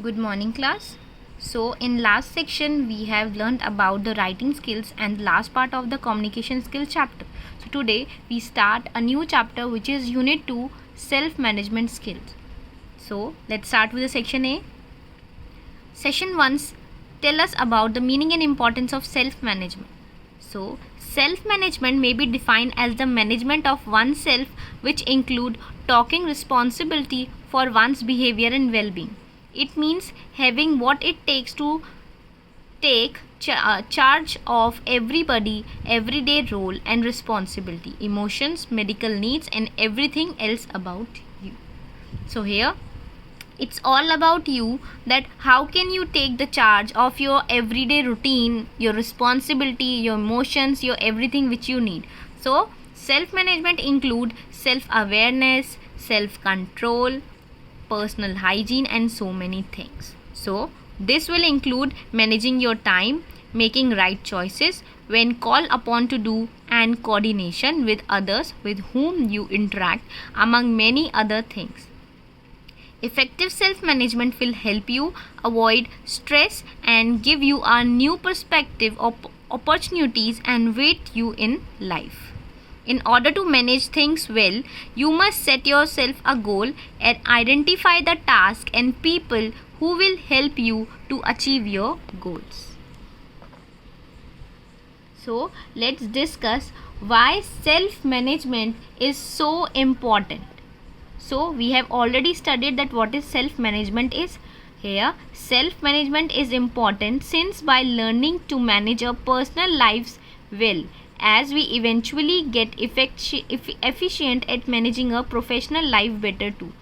Good morning, class. So in last section we have learned about the writing skills and last part of the communication skill chapter. So today we start a new chapter which is unit 2, self management skills. So let's start with the section A. Session 1 tell us about the meaning and importance of self management. So self management may be defined as the management of oneself, which include taking responsibility for one's behavior and well-being. It means having what it takes to take charge of everybody, everyday role and responsibility, emotions, medical needs and everything else about you. So here it's all about you, that how can you take the charge of your everyday routine, your responsibility, your emotions, your everything which you need. So self management include self awareness, self control, personal hygiene and so many things. So this will include managing your time, making right choices when called upon to do, and coordination with others with whom you interact, among many other things. Effective self-management will help you avoid stress and give you a new perspective of opportunities and weight you in life. In order to manage things well, you must set yourself a goal and identify the task and people who will help you to achieve your goals. So let's discuss why self-management is so important. So we have already studied that what is self-management is. Here self-management is important since by learning to manage our personal lives well, as we eventually get efficient at managing a professional life better too.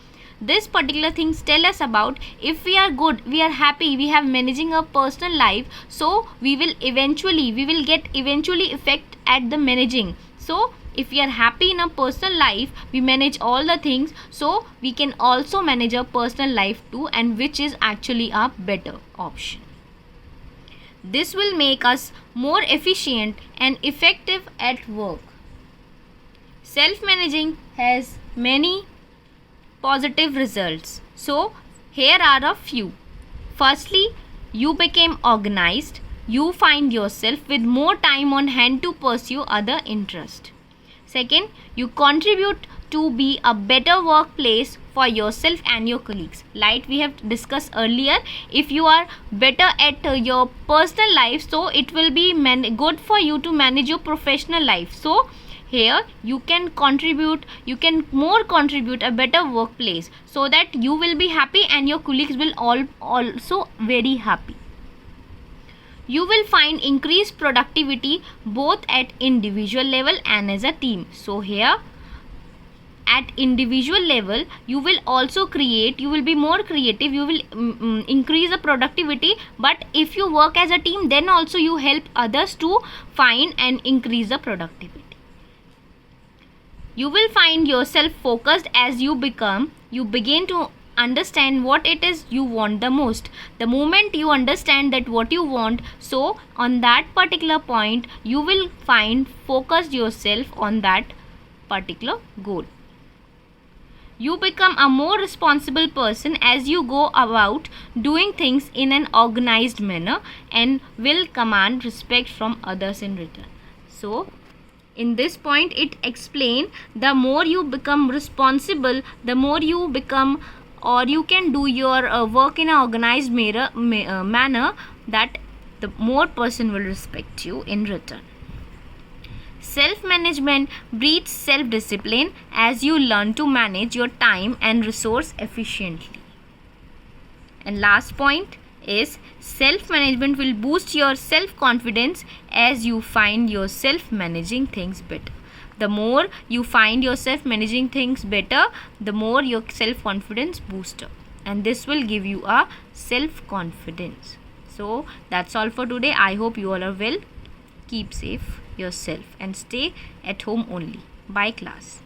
This particular things tell us about if we are good, we are happy, we have managing a personal life, so we will get effect at the managing. So if we are happy in a personal life, we manage all the things, so we can also manage our personal life too, and which is actually a better option. This will make us more efficient and effective at work. Self-managing has many positive results. So here are a few. Firstly, you became organized. You find yourself with more time on hand to pursue other interests. Second, you contribute to be a better workplace for yourself and your colleagues. Like we have discussed earlier, if you are better at your personal life, so it will be good for you to manage your professional life. So here you can contribute a better workplace, so that you will be happy and your colleagues will also very happy. You will find increased productivity both at individual level and as a team. So here at individual level you will be more creative, you will increase the productivity, but if you work as a team, then also you help others to find and increase the productivity. You will find yourself focused as you begin to understand what it is you want the most. The moment you understand that what you want, so on that particular point you will find focused yourself on that particular goal. You become a more responsible person as you go about doing things in an organized manner and will command respect from others in return. So in this point it explains, the more you become responsible, the more you become, or you can do your work in an organized manner, that the more person will respect you in return. Self-management breeds self-discipline as you learn to manage your time and resource efficiently. And last point is, self-management will boost your self-confidence as you find yourself managing things better. The more you find yourself managing things better, the more your self-confidence boosts up, and this will give you a self-confidence. So that's all for today. I hope you all are well. Keep safe yourself and stay at home only. Bye class.